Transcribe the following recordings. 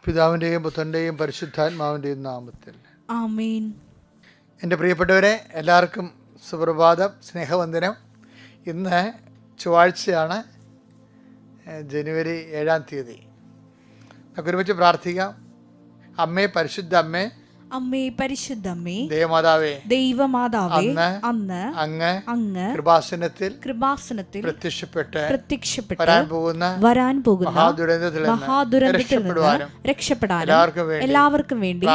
പിതാവിൻ്റെയും പുത്രൻ്റെയും പരിശുദ്ധാത്മാവിൻ്റെയും നാമത്തിൽ ആമേൻ. എൻ്റെ പ്രിയപ്പെട്ടവരെ, എല്ലാവർക്കും സുപ്രഭാതം, സ്നേഹവന്ദനം. ഇന്ന് ചൊവ്വാഴ്ചയാണ്, ജനുവരി 7-ാം തീയതി. നമുക്ക് ഒരുമിച്ച് പ്രാർത്ഥിക്കാം. അമ്മേ, പരിശുദ്ധ അമ്മേ, അമ്മേ പരിശുദ്ധമ്മേ, ദേവമാതാവേ, ദൈവമാതാവേ, അന്ന് അങ്ങ് കൃപാസനത്തിൽ പ്രത്യക്ഷപ്പെട്ട് വരാൻ പോകുന്ന മഹാദുരന്തത്തിൽ നിന്ന് രക്ഷപ്പെടാനും എല്ലാവർക്കും വേണ്ടി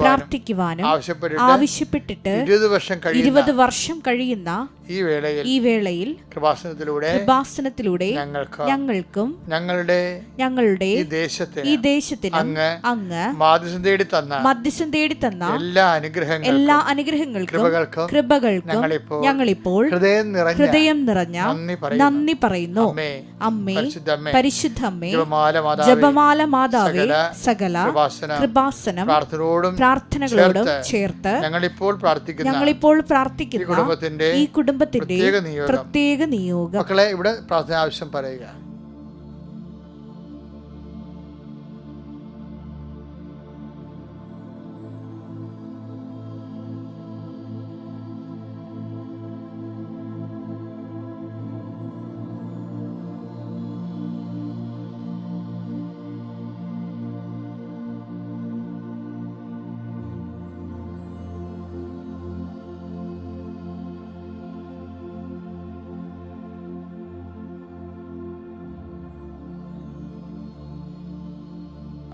പ്രാർത്ഥിക്കുവാനും ആവശ്യപ്പെട്ടിട്ട് 20 വർഷം കഴിയുന്ന ഈ വേളയിൽ കൃപാസനത്തിലൂടെ ഞങ്ങൾക്കും ഞങ്ങളുടെ ഈ ദേശത്തിന് അങ്ങ് മധ്യസ്ഥം തേടി തന്ന എല്ലാ അനുഗ്രഹങ്ങൾക്കും കൃപകൾക്കും ഞങ്ങളിപ്പോൾ ഹൃദയം നിറഞ്ഞ നന്ദി പറയുന്നു. അമ്മേ, പരിശുദ്ധമ്മേ, ജപമാല മാതാവേ, സകല കൃപാസനം പ്രാർത്ഥനകളോടും ചേർത്ത് ഞങ്ങളിപ്പോൾ പ്രാർത്ഥിക്കുന്ന ഈ കുടുംബത്തിന്റെ പ്രത്യേക നിയോഗം. മക്കളെ, ഇവിടെ പ്രാർത്ഥന ആവശ്യം പറയുക.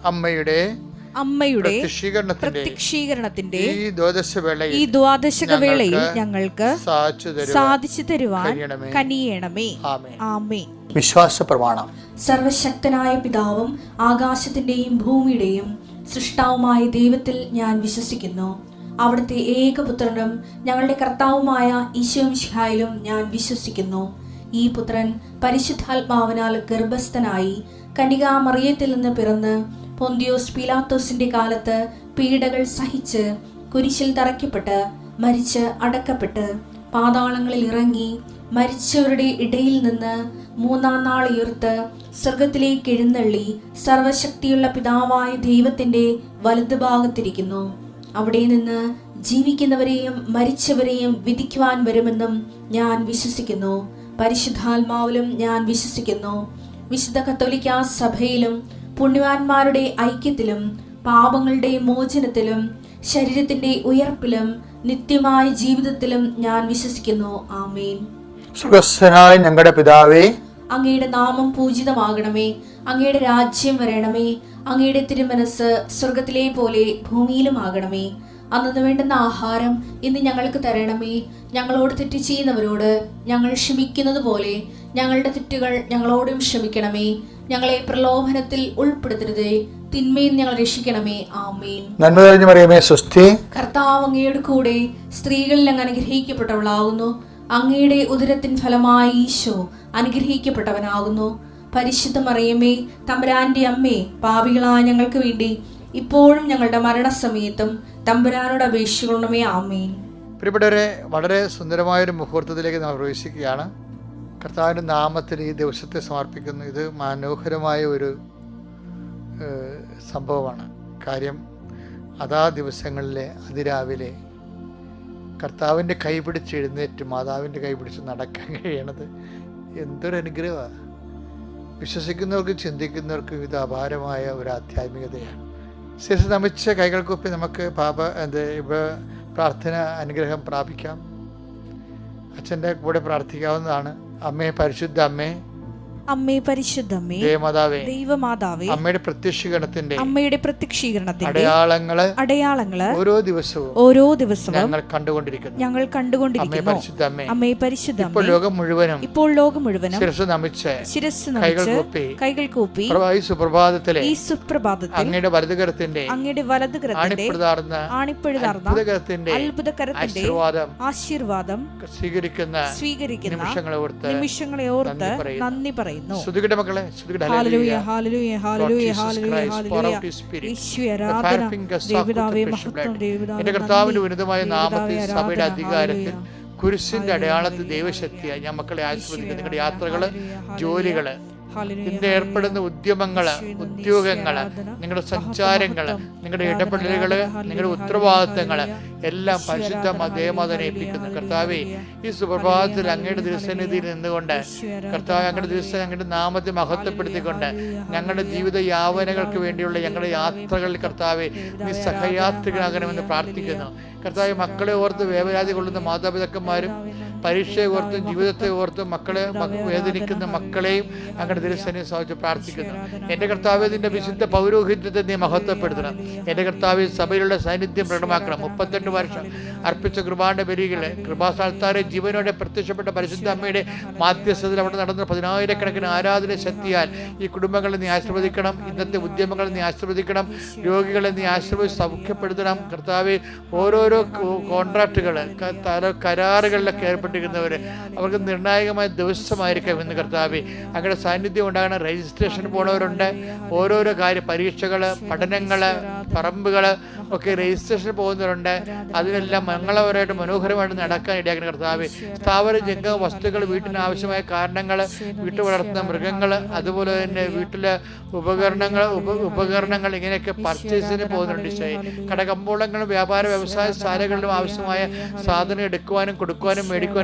അമ്മയുടെ പ്രത്യക്ഷീകരണത്തിന്റെ ഈ ദ്വാദശക വേളയിൽ ഞങ്ങൾക്ക് സാധിച്ചു തരുവാൻ കനിയണമേ. ആമേൻ. വിശ്വാസ പ്രമാണം. സർവശക്തനായ പിതാവും ആകാശത്തിന്റെയും ഭൂമിയുടെയും സൃഷ്ടാവുമായ ദൈവത്തിൽ ഞാൻ വിശ്വസിക്കുന്നു. അവിടുത്തെ ഏകപുത്രനും ഞങ്ങളുടെ കർത്താവുമായ ഈശോമിശിഹായിലും ഞാൻ വിശ്വസിക്കുന്നു. ഈ പുത്രൻ പരിശുദ്ധാത്മാവിനാൽ ഗർഭസ്ഥനായി കന്യകാമറിയത്തിൽ നിന്ന് പിറന്ന് പൊന്തിയോസ് പീലാത്തോസിന്റെ കാലത്ത് പീഡകൾ സഹിച്ച് കുരിശിൽ തറയ്ക്കപ്പെട്ട് മരിച്ച് അടക്കപ്പെട്ട് പാതാളങ്ങളിൽ ഇറങ്ങി മരിച്ചവരുടെ ഇടയിൽ നിന്ന് 3-ാം നാൾ ഉയർത്ത് സ്വർഗത്തിലേക്ക് എഴുന്നള്ളി സർവശക്തിയുള്ള പിതാവായ ദൈവത്തിന്റെ വലതുഭാഗത്തിരിക്കുന്നു. അവിടെ നിന്ന് ജീവിക്കുന്നവരെയും മരിച്ചവരെയും വിധിക്കുവാൻ വരുമെന്നും ഞാൻ വിശ്വസിക്കുന്നു. പരിശുദ്ധാത്മാവിലും ഞാൻ വിശ്വസിക്കുന്നു. വിശുദ്ധ കത്തോലിക്കാ സഭയിലും പുണ്യവാന്മാരുടെ ഐക്യത്തിലും പാപങ്ങളുടെ മോചനത്തിലും ശരീരത്തിന്റെ ഉയർപ്പിലും നിത്യമായ ജീവിതത്തിലും ഞാൻ വിശ്വസിക്കുന്നു. ആമേൻ. സ്വർഗ്ഗസ്ഥനായ ഞങ്ങളുടെ പിതാവേ, അങ്ങയുടെ നാമം പൂജിതമാകണമേ. അങ്ങയുടെ രാജ്യം വരണമേ. അങ്ങയുടെ തിരുമനസ് സ്വർഗത്തിലെ പോലെ ഭൂമിയിലും ആകണമേ. അന്നു വേണ്ടുന്ന ആഹാരം ഇന്ന് ഞങ്ങൾക്ക് തരണമേ. ഞങ്ങളോട് തെറ്റ് ചെയ്യുന്നവരോട് ഞങ്ങൾ ക്ഷമിക്കുന്നത് പോലെ ഞങ്ങളുടെ തെറ്റുകൾ ഞങ്ങളോടും ക്ഷമിക്കണമേ. ഞങ്ങളെ പ്രലോഭനത്തിൽ ഉൾപ്പെടുത്തരുതേ, തിന്മയിൽ ഞങ്ങൾ രക്ഷിക്കണമേ. ആമേൻ. നന്മ നിറഞ്ഞ മറിയമേ, സ്വസ്തി. കർത്താവ് അങ്ങയുടെ കൂടെ സ്ത്രീകളിൽ അങ്ങ് അനുഗ്രഹിക്കപ്പെട്ടവളാകുന്നു. അങ്ങയുടെ ഉദരത്തിൻ ഫലമായി ഈശോ അനുഗ്രഹിക്കപ്പെട്ടവനാകുന്നു. പരിശുദ്ധ മറിയമേ, തമ്പുരാന്റെ അമ്മേ, പാപികളായ ഞങ്ങൾക്ക് വേണ്ടി ഇപ്പോഴും ഞങ്ങളുടെ മരണസമയത്തും തമ്പുരാനോട് അപേക്ഷിക്കണമേ. ആമേൻ. പ്രിയപ്പെട്ടവരെ, വളരെ സുന്ദരമായൊരു മുഹൂർത്തത്തിലേക്ക് നാം പ്രവേശിക്കുകയാണ്. കർത്താവിൻ്റെ നാമത്തിൽ ഈ ദിവസത്തെ സമർപ്പിക്കുന്നു. ഇത് മനോഹരമായ ഒരു സംഭവമാണ്. കാര്യം, അതാ ദിവസങ്ങളിലെ അതിരാവിലെ കർത്താവിൻ്റെ കൈ പിടിച്ച് എഴുന്നേറ്റ് മാതാവിൻ്റെ കൈ പിടിച്ച് നടക്കാൻ കഴിയണത് എന്തൊരു അനുഗ്രഹമാണ്. വിശ്വസിക്കുന്നവർക്കും ചിന്തിക്കുന്നവർക്കും ഇത് അപാരമായ ഒരു ആധ്യാത്മികതയാണ്. ശേഷം നമിച്ച കൈകൾക്കൊപ്പി നമുക്ക് പ്രാർത്ഥന അനുഗ്രഹം പ്രാപിക്കാം. അച്ഛൻ്റെ കൂടെ പ്രാർത്ഥിക്കാവുന്നതാണ്. അമ്മേ, പരിശുദ്ധ അമ്മേ, അമ്മേ പരിശുദ്ധമ്മേ, ദൈവമാതാവേ, അമ്മയുടെ പ്രത്യക്ഷീകരണത്തിന്റെ അടയാളങ്ങള് ഓരോ ദിവസവും ഞങ്ങൾ കണ്ടുകൊണ്ടിരിക്കുന്നു. അമ്മേ പരിശുദ്ധമ്മേ, ഇപ്പോൾ ലോകം മുഴുവനും ശിരസ്സ് നമിച്ച് കൈകൾ കൂപ്പി ഈ സുപ്രഭാതത്തിൽ അങ്ങയുടെ വലതുകരത്തിന്റെ ആണിപ്പഴുതാർന്ന അത്ഭുതകരത്തിന്റെ ആശീർവാദം സ്വീകരിക്കുന്ന നിമിഷങ്ങളെ ഓർത്ത് നന്ദി പറയുന്നു. Hallelujah, hallelujah, hallelujah, hallelujah, hallelujah. എന്റെ കർത്താവിന്റെ ഉന്നതമായ നാമത്തിൽ സഭയുടെ അധികാരത്തിൽ കുരിശിന്റെ അടയാളത്തിൽ ദൈവശക്തിയായി ഞാൻ മക്കളെ ആശീർവദിക്കുന്നു. നിങ്ങളുടെ യാത്രകള്, ജോലികള്, ഇന്ന് ഏർപ്പെടുന്ന ഉദ്യമങ്ങള്, ഉദ്യോഗങ്ങള്, നിങ്ങളുടെ സഞ്ചാരങ്ങള്, നിങ്ങളുടെ ഇടപെടലുകള്, നിങ്ങളുടെ ഉത്തരവാദിത്തങ്ങള് എല്ലാം പരിശുദ്ധ ദേവമാതാവിനെ ഏൽപ്പിക്കുന്നു. കർത്താവേ, ഈ സുപ്രഭാതത്തിൽ അങ്ങയുടെ തിരുസന്നിധിയിൽ നിന്നുകൊണ്ട് കർത്താവ് അങ്ങയുടെ ദിവസം അങ്ങയുടെ നാമത്തെ മഹത്വപ്പെടുത്തിക്കൊണ്ട് ഞങ്ങളുടെ ജീവിത യാവനകൾക്ക് വേണ്ടിയുള്ള ഞങ്ങളുടെ യാത്രകളിൽ കർത്താവെ നീ സഹയാത്രികനാകണമെന്ന് പ്രാർത്ഥിക്കുന്നു. കർത്താവ്, മക്കളെ ഓർത്ത് വേവലാതി കൊള്ളുന്ന മാതാപിതാക്കന്മാരും പരീക്ഷയെ ഓർത്തും ജീവിതത്തെ ഓർത്തും മക്കളെ വേദനിക്കുന്ന മക്കളെയും അങ്ങയുടെ തിരുസന്നിധിയിൽ സമർപ്പിച്ച് പ്രാർത്ഥിക്കുന്നു. എൻ്റെ കർത്താവേ, നിന്റെ വിശുദ്ധ പൗരോഹിത്യത്തെ നീ മഹത്വപ്പെടുത്തണം. എൻ്റെ കർത്താവേ, സഭയിലുള്ള സാന്നിധ്യം പ്രകടമാക്കണം. 38 വർഷം അർപ്പിച്ച കൃപാന്റെ ബലികളെ കൃപാസ്ഥാനത്താരെ ജീവനോടെ പ്രത്യക്ഷപ്പെട്ട പരിശുദ്ധ അമ്മയുടെ മാധ്യസ്ഥതയിൽ അവിടെ നടന്ന 10,000 ആരാധന ശക്തിയാൽ ഈ കുടുംബങ്ങളെ നീ ആശീർവദിക്കണം. ഇന്നത്തെ ഉദ്യമങ്ങളെ നീ ആശീർവദിക്കണം. രോഗികളെ നീ ആശീർവദിച്ച് സൗഖ്യപ്പെടുത്തണം. കർത്താവെ, ഓരോരോ കോൺട്രാക്റ്റുകൾ, കരാറുകളിലൊക്കെ ഏർപ്പെട്ടിരിക്കുന്നവർ അവർക്ക് നിർണായകമായ ദിവസമായിരിക്കാം ഇന്ന്. കർത്താവെ, അങ്ങയുടെ സാന്നിധ്യം ഉണ്ടാകണം. രജിസ്ട്രേഷൻ പോണവരുണ്ട്, ഓരോരോ പരീക്ഷകൾ, പഠനങ്ങൾ, പറമ്പുകൾ ഒക്കെ രജിസ്ട്രേഷൻ പോകുന്നവരുണ്ട്. അതിനെല്ലാം മംഗളപരമായിട്ട് മനോഹരമായിട്ട് നടക്കാൻ ഇടയാക്കുന്ന കർത്താവെ, സ്ഥാവര ജംഗമ വസ്തുക്കൾ, വീട്ടിന് ആവശ്യമായ കാരണങ്ങൾ, വീട്ടിൽ വളർത്തുന്ന മൃഗങ്ങൾ, അതുപോലെ തന്നെ വീട്ടിലെ ഉപകരണങ്ങൾ ഇങ്ങനെയൊക്കെ പർച്ചേസിന് പോകുന്നുണ്ട്. കടകമ്പോളങ്ങളും വ്യാപാര വ്യവസായ ശാലകളിലും ആവശ്യമായ സാധനം എടുക്കുവാനും കൊടുക്കുവാനും മേടിക്കുവാനും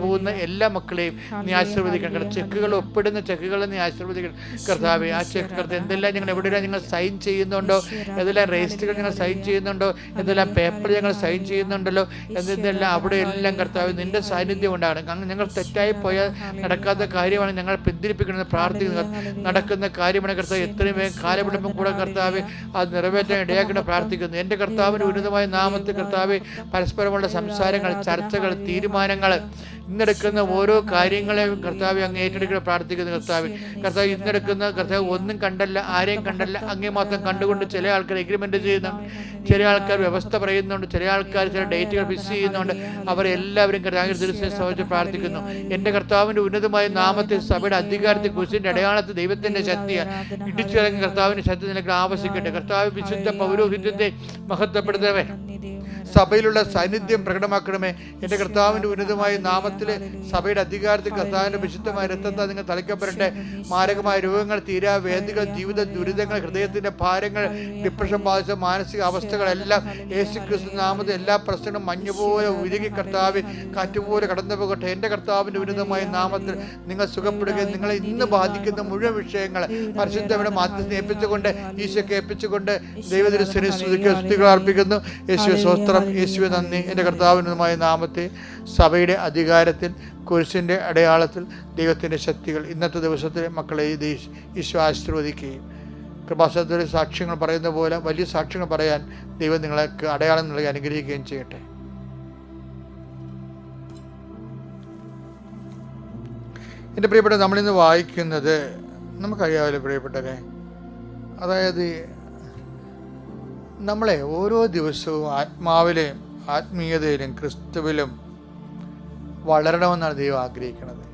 പോകുന്ന എല്ലാ മക്കളെയും നീ ആശീർവദിക്കണം. ചെക്കുകൾ ഒപ്പിടുന്ന ചെക്കുകളെ നീ ആശീർവദിക്കണം കർത്താവെ. ആ ചെക്ക് എന്തെല്ലാം ഞങ്ങൾ എവിടെയെല്ലാം ഞങ്ങൾ സൈൻ ചെയ്യുന്നുണ്ടോ, ഏതെല്ലാം രജിസ്റ്ററുകൾ ഞങ്ങൾ സൈൻ ചെയ്യുന്നുണ്ടോ, എന്തെല്ലാം പേപ്പർ ഞങ്ങൾ സൈൻ ചെയ്യുന്നുണ്ടല്ലോ, എന്തെല്ലാം അവിടെ എല്ലാം കർത്താവ് നിന്റെ സാന്നിധ്യം ഉണ്ടാകണം. ഞങ്ങൾ തെറ്റായി പോയാൽ നടക്കാത്ത കാര്യമാണ് ഞങ്ങൾ പിന്തിരിപ്പിക്കണമെന്ന് പ്രാർത്ഥിക്കുന്നത്. നടക്കുന്ന കാര്യമാണ് കർത്താവ്. എത്രയും വേഗം കാലവിളമ്പം കൂടെ കർത്താവ് അത് നിറവേറ്റാൻ ഇടയാക്കണം പ്രാർത്ഥിക്കുന്നു. എൻ്റെ കർത്താവിൻ്റെ ഉന്നതമായ നാമത്തിൽ കർത്താവ് പരസ്പരമുള്ള സംസാരങ്ങൾ, ചർച്ചകൾ, തീരുമാനങ്ങൾ, ഇന്നെടുക്കുന്ന ഓരോ കാര്യങ്ങളെയും കർത്താവ് അങ്ങ് ഏറ്റെടുക്കണം പ്രാർത്ഥിക്കുന്നു. കർത്താവ് ഇന്നെടുക്കുന്ന കർത്താവ് ഒന്നും കണ്ടല്ല, ആരെയും കണ്ടല്ല, അങ്ങേ മാത്രം കണ്ടുകൊണ്ട് ചില ആൾക്കാർ എഗ്രിമെൻ്റ് ചെയ്യുന്നുണ്ട്, ചില ആൾക്കാർ വ്യവസ്ഥ പറയുന്നുണ്ട്, ചില ആൾക്കാർ ചില ഡേറ്റുകൾ ഫിക്സ് ചെയ്യുന്നുണ്ട്. അവരെല്ലാവരും കർത്താവിൻ്റെ തിരുസന്നിധിയിൽ സമർപ്പിച്ച് പ്രാർത്ഥിക്കുന്നു. എൻ്റെ കർത്താവിൻ്റെ ഉന്നതമായ നാമത്തിൽ സഭയുടെ അധികാരത്തെ കുരിശിൻ്റെ അടയാളത്തിൽ ദൈവത്തിൻ്റെ ശക്തിയാൽ ഇടിച്ചിറങ്ങി കർത്താവിൻ്റെ ശക്തി നിനക്ക് ആവശ്യിക്കട്ടെ. കർത്താവ് വിശുദ്ധ പൗരോഹിത്യത്തെ മഹത്വപ്പെടുത്തവേ, സഭയിലുള്ള സാന്നിധ്യം പ്രകടമാക്കണമേ. എൻ്റെ കർത്താവിൻ്റെ ഉന്നതമായ നാമത്തിൽ സഭയുടെ അധികാരത്തിൽ കർത്താവിൻ്റെ വിശുദ്ധമായ രക്തത്താൽ നിങ്ങൾ തളിക്കപ്പെടട്ടെ. മാരകമായ രോഗങ്ങൾ, തീരാവേദികൾ, ജീവിത ദുരിതങ്ങൾ, ഹൃദയത്തിൻ്റെ ഭാരങ്ങൾ, ഡിപ്രഷൻ ബാധിച്ച മാനസിക അവസ്ഥകളെല്ലാം യേശുക്രിസ്തു നാമത്തിൽ എല്ലാ പ്രശ്നങ്ങളും മഞ്ഞുപോലെ ഉരുകി കർത്താവ് കാറ്റുപോലെ കടന്നു പോകട്ടെ. എൻ്റെ കർത്താവിൻ്റെ ഉന്നതമായ നാമത്തിൽ നിങ്ങൾ സുഖപ്പെടുകയും നിങ്ങളെ ഇന്ന് ബാധിക്കുന്ന മുഴുവൻ വിഷയങ്ങൾ പരിശുദ്ധയുടെ മാധ്യസ്ഥനെ ഏൽപ്പിച്ചുകൊണ്ട് ഈശോയ്ക്ക് ഏൽപ്പിച്ചുകൊണ്ട് ദൈവത്തിൻ്റെ സ്തുതികൾ അർപ്പിക്കുന്നു. യേശുവേ സ്തോത്രം, യേശുവേ നന്ദി. എൻ്റെ കർത്താവിനുമായ നാമത്തെ സഭയുടെ അധികാരത്തിൽ കുരിശിൻ്റെ അടയാളത്തിൽ ദൈവത്തിൻ്റെ ശക്തികൾ ഇന്നത്തെ ദിവസത്തിൽ മക്കളെ ഈശോ ആശീർവദിക്കുകയും കൃപാസനത്തിലെ സാക്ഷ്യങ്ങൾ പറയുന്ന പോലെ വലിയ സാക്ഷ്യങ്ങൾ പറയാൻ ദൈവം നിങ്ങൾക്ക് അടയാളം നൽകി അനുഗ്രഹിക്കുകയും ചെയ്യട്ടെ. എൻ്റെ പ്രിയപ്പെട്ട, നമ്മളിന്ന് വായിക്കുന്നത് നമുക്കറിയാമല്ലോ പ്രിയപ്പെട്ടവരെ, അതായത് നമ്മളെ ഓരോ ദിവസവും ആത്മാവിലെയും ആത്മീയതയിലും ക്രിസ്തുവിലും വളരണമെന്നാണ് ദൈവം ആഗ്രഹിക്കുന്നത്.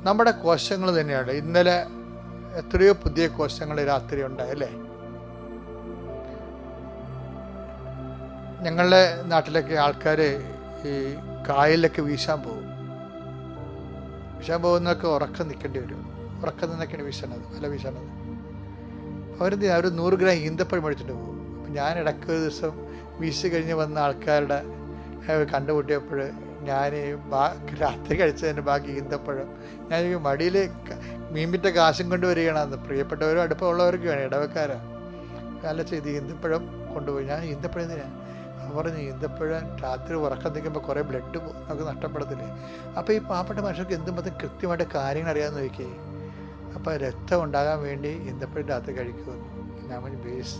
നമ്മുടെ കോശങ്ങൾ തന്നെയാണ്. ഇന്നലെ എത്രയോ പുതിയ കോശങ്ങൾ രാത്രി ഉണ്ടായല്ലേ. ഞങ്ങളുടെ നാട്ടിലൊക്കെ ആൾക്കാർ ഈ കായലിലൊക്കെ വീശാൻ പോകുന്നതൊക്കെ ഉറക്കം നിൽക്കേണ്ടി വരും. ഉറക്കം നിന്നൊക്കെയാണ് വീശണത്, വല വീശണത്. അവർ 100 ഗ്രാം ഈന്തപ്പഴം മേടിച്ചിട്ട് പോകും. അപ്പം ഞാൻ ഇടയ്ക്ക് ഒരു ദിവസം വീശി കഴിഞ്ഞ് വന്ന ആൾക്കാരുടെ കണ്ടുമുട്ടിയപ്പോൾ ഞാൻ രാത്രി കഴിച്ചതിൻ്റെ ബാക്കി ഈന്തപ്പഴം ഞാൻ മടിയിൽ മീൻപിറ്റ കാശും കൊണ്ടുവരികയാണ്. അന്ന് പ്രിയപ്പെട്ടവരും അടുപ്പമുള്ളവർക്ക് വേണം, ഇടവക്കാരാണ്. നല്ല ചെയ്ത് ഈന്തപ്പഴം കൊണ്ടുപോയി. ഞാൻ ഈന്തപ്പഴം എന്തിനാണ് പറഞ്ഞു, ഈന്തപ്പഴം രാത്രി ഉറക്കം നിൽക്കുമ്പോൾ കുറേ ബ്ലഡ് നമുക്ക് നഷ്ടപ്പെടത്തില്ലേ. അപ്പോൾ ഈ പാവപ്പെട്ട മനുഷ്യർക്ക് എന്തും കൃത്യമായിട്ട് കാര്യങ്ങൾ അറിയാമെന്ന് ചോദിക്കേ. അപ്പോൾ രക്തം ഉണ്ടാകാൻ വേണ്ടി ഈന്തപ്പഴം രാത്രി കഴിക്കുമെന്ന് ഞാൻ ബേസ്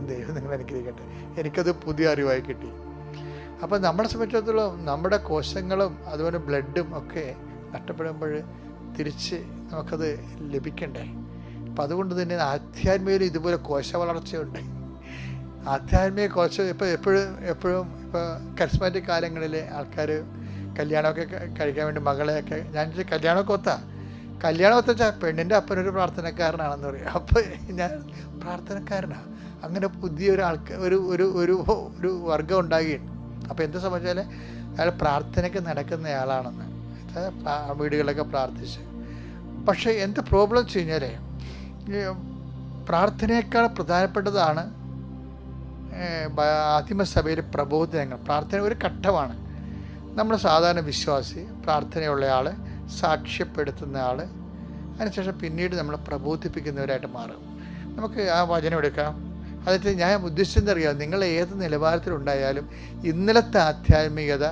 ദൈവം നിങ്ങൾ അനുഗ്രഹിക്കട്ടെ. എനിക്കത് പുതിയ അറിവായി കിട്ടി. അപ്പോൾ നമ്മളെ സംബന്ധിച്ചിടത്തോളം നമ്മുടെ കോശങ്ങളും അതുപോലെ ബ്ലഡും ഒക്കെ നഷ്ടപ്പെടുമ്പോൾ തിരിച്ച് നമുക്കത് ലഭിക്കണ്ടേ. അപ്പം അതുകൊണ്ട് തന്നെ ആധ്യാത്മികയിൽ ഇതുപോലെ കോശ വളർച്ചയുണ്ട്. ആധ്യാത്മിക കോശം എപ്പോഴും ഇപ്പോൾ കരിസ്മാറ്റിക് കാലങ്ങളിൽ ആൾക്കാർ കല്യാണമൊക്കെ കഴിക്കാൻ വേണ്ടി മകളെയൊക്കെ ഞാൻ കല്യാണം ഒത്താൽ പെണ്ണിൻ്റെ അപ്പനൊരു പ്രാർത്ഥനക്കാരനാണെന്ന് പറയും. അപ്പോൾ ഞാൻ പ്രാർത്ഥനക്കാരനാണ്. അങ്ങനെ പുതിയൊരു ഒരു വർഗം ഉണ്ടാകുകയാണ്. അപ്പോൾ എന്താ സംബന്ധിച്ചാൽ അയാൾ പ്രാർത്ഥനയ്ക്ക് നടക്കുന്നയാളാണെന്ന്. വീടുകളിലൊക്കെ പ്രാർത്ഥിച്ച് പക്ഷേ എന്താ പ്രോബ്ലം വെച്ച് കഴിഞ്ഞാൽ പ്രാർത്ഥനയേക്കാൾ പ്രധാനപ്പെട്ടതാണ് ആദിമസഭയിൽ പ്രബോധനങ്ങൾ. പ്രാർത്ഥന ഒരു ഘട്ടമാണ്. നമ്മൾ സാധാരണ വിശ്വാസി, പ്രാർത്ഥനയുള്ള ആൾ, സാക്ഷ്യപ്പെടുത്തുന്ന ആൾ, അതിനുശേഷം പിന്നീട് നമ്മൾ പ്രബോധിപ്പിക്കുന്നവരായിട്ട് മാറും. നമുക്ക് ആ വചനം എടുക്കാം. അതായത് ഞാൻ ഉദ്ദേശിച്ചെന്നറിയാം, നിങ്ങൾ ഏത് നിലവാരത്തിലുണ്ടായാലും ഇന്നലത്തെ ആധ്യാത്മികത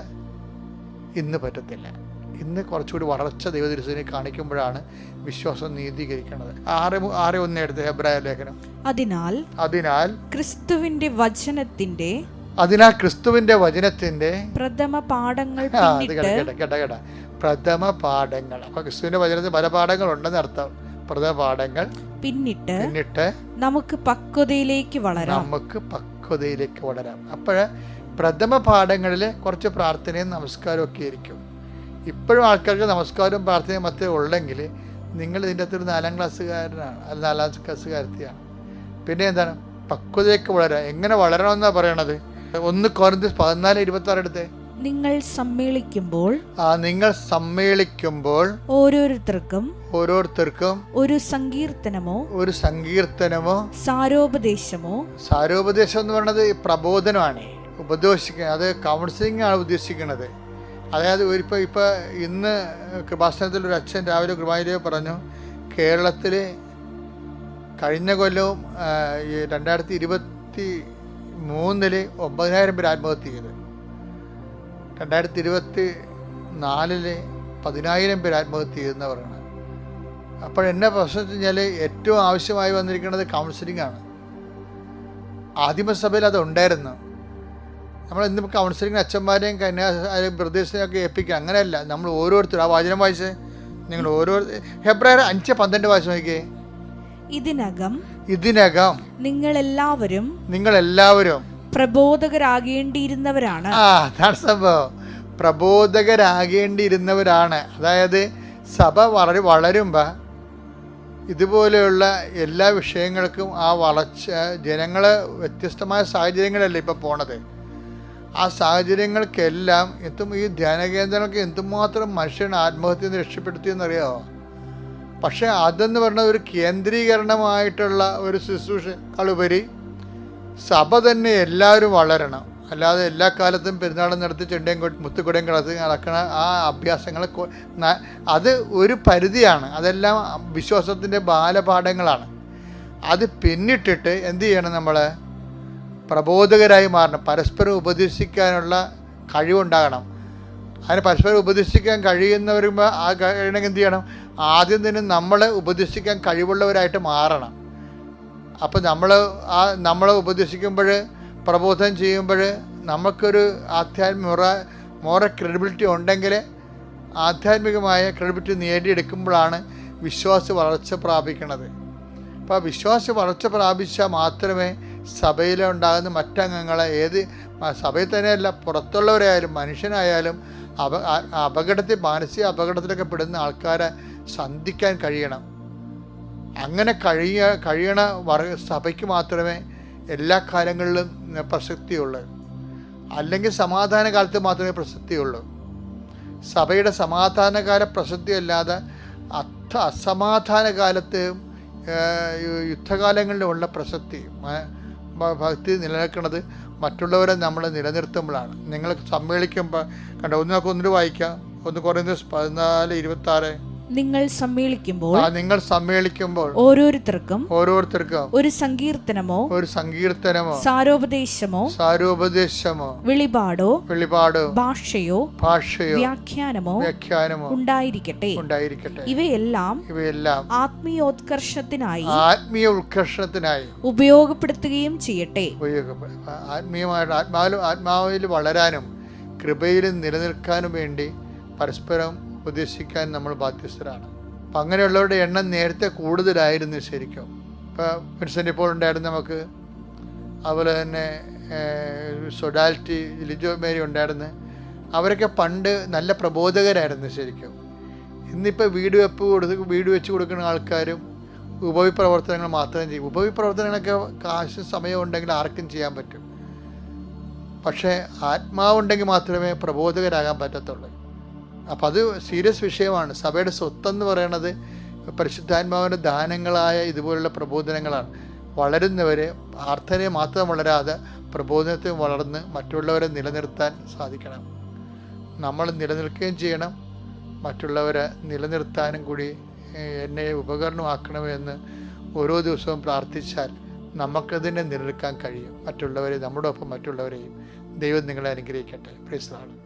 ഇന്ന് പറ്റത്തില്ല. ഇന്ന് കുറച്ചുകൂടി വളർച്ച ദൈവതിരുസേനയെ കാണിക്കുമ്പോഴാണ് വിശ്വാസം നീതീകരിക്കുന്നത്. 6:1 എടുത്ത് ഹെബ്രായ ലേഖനം. അതിനാൽ ക്രിസ്തുവിന്റെ വചനത്തിന്റെ പ്രഥമ പാഠങ്ങൾ. അപ്പൊ ക്രിസ്തുവിന്റെ വചനത്തിൽ പല പാഠങ്ങൾ ഉണ്ടെന്ന് അർത്ഥം. പ്രഥമ പാഠങ്ങൾ പിന്നിട്ട് നമുക്ക് പക്വതയിലേക്ക് വളരാം. അപ്പോഴ് പ്രഥമ പാഠങ്ങളിൽ കുറച്ച് പ്രാർത്ഥനയും നമസ്കാരവും ഒക്കെ ആയിരിക്കും. ഇപ്പോഴും ആൾക്കാർക്ക് നമസ്കാരവും പ്രാർത്ഥനയും മാത്രമേ ഉള്ളെങ്കിൽ നിങ്ങൾ ഇതിൻ്റെ അകത്തൊരു 4ാം ക്ലാസ്സുകാരനാണ്, അല്ല 4ാം ക്ലാസ്സുകാരത്തിയാണ്. പിന്നെ എന്താണ് പക്വതയ്ക്ക് വളരാൻ? എങ്ങനെ വളരണമെന്നാണ് പറയണത്? 1 കൊരിന്ത്യർ 14:26 എടുത്തേ. നിങ്ങൾ സമ്മേളിക്കുമ്പോൾ ഓരോരുത്തർക്കും ഒരു സങ്കീർത്തനമോ സാരോപദേശം എന്ന് പറയുന്നത് പ്രബോധനമാണ്, ഉപദേശിക്കുക. അത് കൗൺസിലിംഗ് ആണ് ഉദ്ദേശിക്കുന്നത്. അതായത് ഇപ്പോൾ ഇന്ന് കൃപാസനത്തിൽ ഒരു അച്ഛൻ രാവിലെ കുർബാനയിൽ പറഞ്ഞു, കേരളത്തിൽ കഴിഞ്ഞ കൊല്ലവും 2023 9,000 പേര് ആത്മഹത്യ ചെയ്തു. 2024 10,000 പേര് ആത്മഹത്യ ചെയ്തെന്ന് പറയുന്നത്. അപ്പോഴെന്നെ പ്രശ്നം വെച്ച് കഴിഞ്ഞാൽ ഏറ്റവും ആവശ്യമായി വന്നിരിക്കുന്നത് കൗൺസിലിംഗ് ആണ്. ആദിമസഭയിൽ അത് ഉണ്ടായിരുന്നു. നമ്മൾ ഇന്ന് കൗൺസിലിംഗ് അച്ഛന്മാരെയും ബ്രദേഴ്സിനെയും ഒക്കെ ഏൽപ്പിക്കുക, അങ്ങനെയല്ല. നമ്മൾ ഓരോരുത്തരും ആ വചനം വായിച്ച് നിങ്ങൾ ഹെബ്രായർ 5:12 വായിച്ച് നോക്കിയേ. ഇതിനകം നിങ്ങളെല്ലാവരും പ്രബോധകരാകേണ്ടിയിരുന്നവരാണ്. അതാണ് സംഭവം, പ്രബോധകരാകേണ്ടിയിരുന്നവരാണ്. അതായത് സഭ വളരുമ്പോൾ ഇതുപോലെയുള്ള എല്ലാ വിഷയങ്ങൾക്കും ആ വളർച്ച, ജനങ്ങൾ വ്യത്യസ്തമായ സാഹചര്യങ്ങളല്ലേ ഇപ്പോൾ പോണത്. ആ സാഹചര്യങ്ങൾക്കെല്ലാം ഈ ധ്യാനകേന്ദ്രങ്ങൾക്ക് എന്തുമാത്രം മനുഷ്യൻ ആത്മഹത്യ രക്ഷപ്പെടുത്തിയെന്നറിയാമോ? പക്ഷേ അതെന്ന് പറഞ്ഞ ഒരു കേന്ദ്രീകരണമായിട്ടുള്ള ഒരു ശുശ്രൂഷകളുപരി സഭ തന്നെ എല്ലാവരും വളരണം. അല്ലാതെ എല്ലാ കാലത്തും പെരുന്നാളും നടത്തി ചെണ്ടയും മുത്തുകുടയും നടക്കണ ആ അഭ്യാസങ്ങൾ അത് ഒരു പരിധിയാണ്. അതെല്ലാം വിശ്വാസത്തിൻ്റെ ബാലപാഠങ്ങളാണ്. അത് പിന്നിട്ടിട്ട് എന്ത് ചെയ്യണം? നമ്മൾ പ്രബോധകരായി മാറണം. പരസ്പരം ഉപദേശിക്കാനുള്ള കഴിവുണ്ടാകണം. അതിന് പരസ്പരം ഉപദേശിക്കാൻ കഴിയുന്നവരുമ്പോൾ ആ കഴിയണമെങ്കിൽ എന്ത് ചെയ്യണം? ആദ്യം തന്നെ നമ്മൾ ഉപദേശിക്കാൻ കഴിവുള്ളവരായിട്ട് മാറണം. അപ്പോൾ നമ്മൾ ഉപദേശിക്കുമ്പോൾ, പ്രബോധനം ചെയ്യുമ്പോൾ നമുക്കൊരു മോറൽ ക്രെഡിബിലിറ്റി ഉണ്ടെങ്കിൽ, ആധ്യാത്മികമായ ക്രെഡിബിലിറ്റി നേടിയെടുക്കുമ്പോഴാണ് വിശ്വാസ വളർച്ച പ്രാപിക്കുന്നത്. അപ്പോൾ ആ വിശ്വാസ വളർച്ച പ്രാപിച്ചാൽ മാത്രമേ സഭയിലുണ്ടാകുന്ന മറ്റംഗങ്ങളെ, ഏത് സഭയിൽ തന്നെയല്ല പുറത്തുള്ളവരായാലും മനുഷ്യനായാലും മാനസിക അപകടത്തിലൊക്കെ പെടുന്ന ആൾക്കാരെ സന്ധിക്കാൻ കഴിയണം. അങ്ങനെ കഴിയണ സഭയ്ക്ക് മാത്രമേ എല്ലാ കാലങ്ങളിലും പ്രസക്തിയുള്ളൂ. അല്ലെങ്കിൽ സമാധാന കാലത്ത് മാത്രമേ പ്രസക്തിയുള്ളൂ. സഭയുടെ സമാധാനകാല പ്രസക്തി അല്ലാതെ അസമാധാന കാലത്തെയും യുദ്ധകാലങ്ങളിലുമുള്ള പ്രസക്തി ഭക്തി നിലനിൽക്കുന്നത് മറ്റുള്ളവരെ നമ്മൾ നിലനിർത്തുമ്പോഴാണ്. നിങ്ങൾ സമ്മേളിക്കുമ്പോൾ ഒന്നിനൊക്കെ വായിക്കാം. 1 കൊരിന്ത്യർ 14:26. നിങ്ങൾ സമ്മേളിക്കുമ്പോൾ ഓരോരുത്തർക്കും ഒരു സങ്കീർത്തനമോ സാരോപദേശമോ വെളിപാടോ ഭാഷയോ വ്യാഖ്യാനമോ ഉണ്ടായിരിക്കട്ടെ. ഇവയെല്ലാം ആത്മീയ ഉത്കർഷത്തിനായി ഉപയോഗപ്പെടുത്തുകയും ചെയ്യട്ടെ. ആത്മീയമായിട്ട് ആത്മാവിൽ വളരാനും കൃപയിലും നിലനിൽക്കാനും വേണ്ടി പരസ്പരം ഉപദേശിക്കാൻ നമ്മൾ ബാധ്യസ്ഥരാണ്. അപ്പം അങ്ങനെയുള്ളവരുടെ എണ്ണം നേരത്തെ കൂടുതലായിരുന്നു ശരിക്കും. ഇപ്പോൾ വിൻസെൻ്റ് ഇപ്പോൾ ഉണ്ടായിരുന്നു നമുക്ക്, അതുപോലെ തന്നെ സൊഡാലിറ്റി, ലിജോ മേരി ഉണ്ടായിരുന്നു. അവരൊക്കെ പണ്ട് നല്ല പ്രബോധകരായിരുന്നു ശരിക്കും. ഇന്നിപ്പോൾ വീട് വെച്ച് കൊടുക്കുന്ന ആൾക്കാരും ഉപവിപ്രവർത്തനങ്ങൾ മാത്രം ചെയ്യും. ഉപവിപ്രവർത്തനങ്ങളൊക്കെ കാശ് സമയം ഉണ്ടെങ്കിൽ ആർക്കും ചെയ്യാൻ പറ്റും. പക്ഷേ ആത്മാവുണ്ടെങ്കിൽ മാത്രമേ പ്രബോധകരാകാൻ പറ്റത്തുള്ളൂ. അപ്പം അത് സീരിയസ് വിഷയമാണ്. സഭയുടെ സ്വത്തെന്ന് പറയണത് പരിശുദ്ധാത്മാവിൻ്റെ ദാനങ്ങളായ ഇതുപോലുള്ള പ്രബോധനങ്ങളാണ്. വളരുന്നവരെ പ്രാർത്ഥനയെ മാത്രം വളരാതെ പ്രബോധനത്തെ വളർന്ന് മറ്റുള്ളവരെ നിലനിർത്താൻ സാധിക്കണം. നമ്മൾ നിലനിൽക്കുകയും ചെയ്യണം, മറ്റുള്ളവരെ നിലനിർത്താനും കൂടി എന്നെ ഉപകരണമാക്കണമെന്ന് ഓരോ ദിവസവും പ്രാർത്ഥിച്ചാൽ നമുക്കതിനെ നിലനിൽക്കാൻ കഴിയും. മറ്റുള്ളവരെ, നമ്മുടെ ഒപ്പം മറ്റുള്ളവരെയും. ദൈവം നിങ്ങളെ അനുഗ്രഹിക്കട്ടെ. Praise the Lord.